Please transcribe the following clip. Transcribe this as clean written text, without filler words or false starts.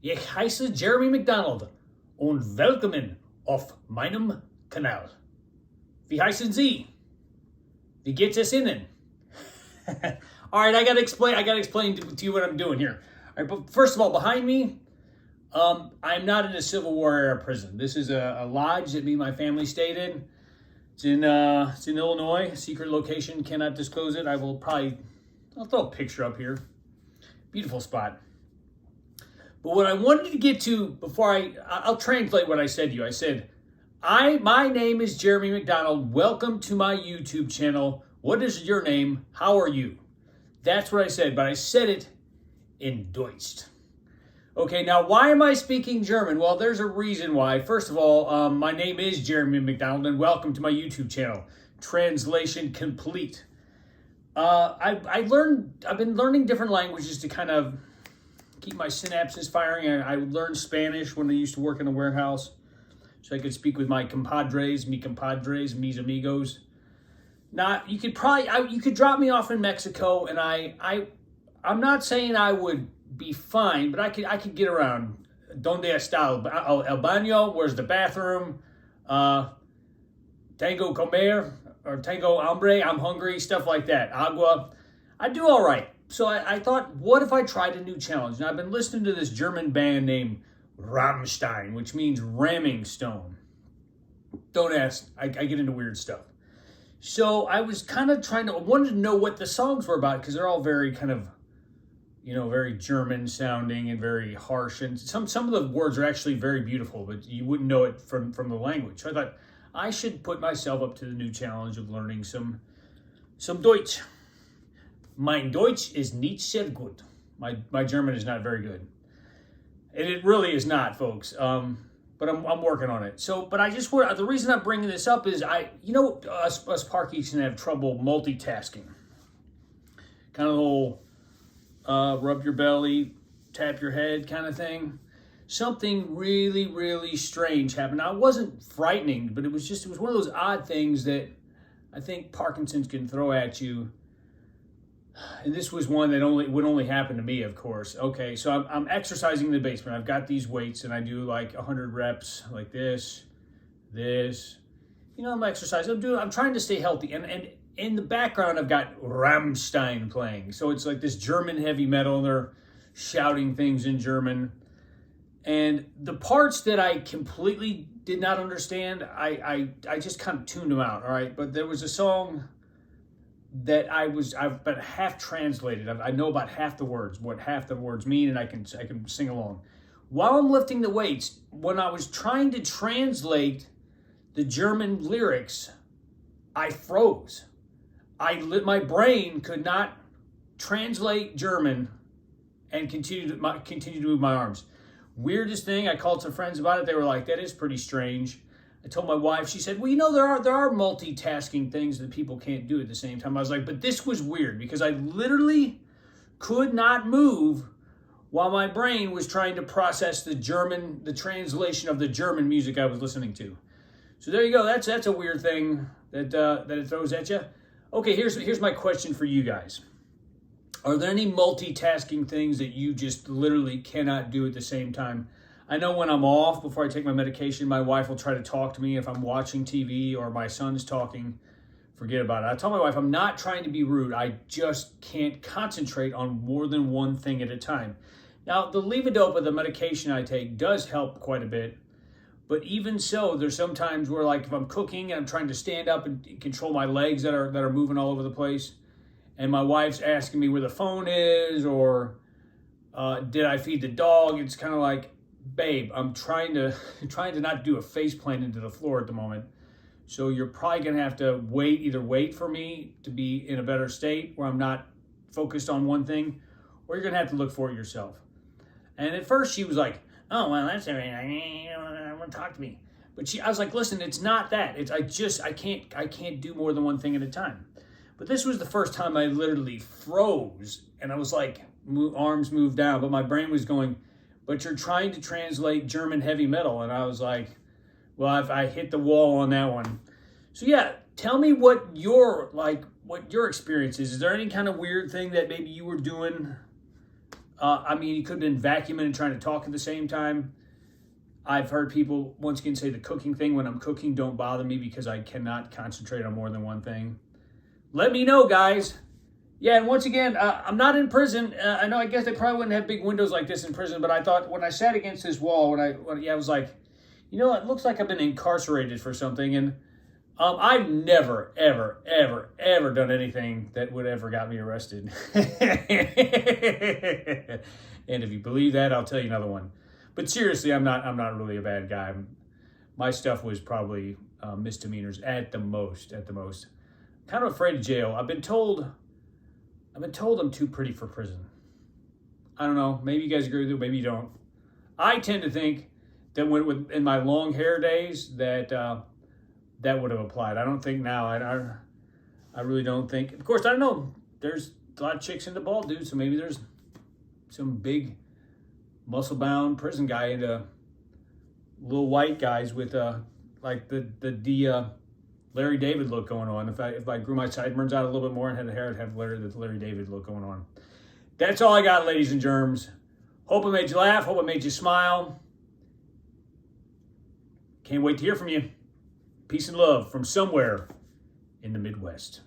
Ich heiße Jeremy McDonald und willkommen auf meinem Kanal. Wie heißen Sie? Wie geht es Ihnen? All right, I gotta explain to you what I'm doing here. All right, but first of all, behind me, I'm not in a Civil War era prison. This is a lodge that me and my family stayed in. It's in Illinois, secret location, cannot disclose it. I'll throw a picture up here. Beautiful spot. But what I wanted to get to before I'll translate what I said to you. I said, my name is Jeremy McDonald. Welcome to my YouTube channel. What is your name? How are you? That's what I said, but I said it in Deutsch. Okay, now why am I speaking German? Well, there's a reason why. First of all, my name is Jeremy McDonald, and welcome to my YouTube channel. Translation complete. I've been learning different languages to kind of keep my synapses firing. I learned Spanish when I used to work in a warehouse, so I could speak with my compadres, mis amigos. Now, you could drop me off in Mexico, and I'm not saying I would be fine, but I could get around. Donde está el baño? Where's the bathroom? Tengo comer or tengo hambre? I'm hungry. Stuff like that. Agua. I do all right. So I thought, what if I tried a new challenge? Now, I've been listening to this German band named Rammstein, which means ramming stone. Don't ask. I get into weird stuff. So I was kind of wanted to know what the songs were about, because they're all very kind of, very German sounding and very harsh. And some of the words are actually very beautiful, but you wouldn't know it from the language. So I thought I should put myself up to the new challenge of learning some Deutsch. Mein Deutsch is nicht sehr gut. My German is not very good. And it really is not, folks. But I'm working on it. So, but the reason I'm bringing this up is us Parkinson have trouble multitasking. Kind of the whole rub your belly, tap your head kind of thing. Something really, really strange happened. Now, it wasn't frightening, but it was one of those odd things that I think Parkinson's can throw at you. And this was one that would only happen to me, of course. Okay, so I'm exercising in the basement. I've got these weights, and I do like 100 reps, like this. I'm exercising. I'm trying to stay healthy. And in the background, I've got Rammstein playing. So it's like this German heavy metal, and they're shouting things in German. And the parts that I completely did not understand, I just kind of tuned them out, all right? But there was a song that I've been half translated. I know about half the words, what half the words mean, and I can sing along. While I'm lifting the weights, when I was trying to translate the German lyrics, I froze. My brain could not translate German and continue to move my arms. Weirdest thing, I called some friends about it. They were like, that is pretty strange. I told my wife, she said, well, there are multitasking things that people can't do at the same time. I was like, but this was weird because I literally could not move while my brain was trying to process the translation of the German music I was listening to. So there you go. That's a weird thing that it throws at you. Okay, here's my question for you guys. Are there any multitasking things that you just literally cannot do at the same time? I know when I'm off, before I take my medication, my wife will try to talk to me if I'm watching TV or my son's talking. Forget about it. I tell my wife I'm not trying to be rude. I just can't concentrate on more than one thing at a time. Now, the levodopa, the medication I take, does help quite a bit. But even so, there's sometimes where, like, if I'm cooking and I'm trying to stand up and control my legs that are moving all over the place, and my wife's asking me where the phone is or did I feed the dog, it's kind of like, babe, I'm trying to not do a face plant into the floor at the moment. So you're probably going to have to wait for me to be in a better state where I'm not focused on one thing, or you're going to have to look for it yourself. And at first she was like, oh, well, that's everything. I want to talk to me. But I was like, listen, it's not that. I can't do more than one thing at a time. But this was the first time I literally froze, and I was like, arms moved down, but my brain was going, but you're trying to translate German heavy metal. And I was like, well, I hit the wall on that one. So yeah, tell me what your experience is. Is there any kind of weird thing that maybe you were doing I mean, he could have been vacuuming and trying to talk at the same time. I've heard people, once again, say the cooking thing. When I'm cooking, don't bother me because I cannot concentrate on more than one thing. Let me know, guys. Yeah, and once again, I'm not in prison. I know, I guess they probably wouldn't have big windows like this in prison, but I thought when I sat against this wall, I was like, you know, it looks like I've been incarcerated for something. And I've never, ever, ever, ever done anything that would ever got me arrested. And if you believe that, I'll tell you another one. But seriously, I'm not really a bad guy. My stuff was probably misdemeanors at the most. Kind of afraid of jail. I've been told I'm too pretty for prison. I don't know. Maybe you guys agree with it. Maybe you don't. I tend to think that in my long hair days that that would have applied. I don't think now. I really don't think. Of course, I don't know. There's a lot of chicks into bald dudes, so maybe there's some big muscle-bound prison guy into little white guys with like the Larry David look going on. If I grew my sideburns out a little bit more and had the hair, I'd have the Larry David look going on. That's all I got, ladies and germs. Hope I made you laugh. Hope I made you smile. Can't wait to hear from you. Peace and love from somewhere in the Midwest.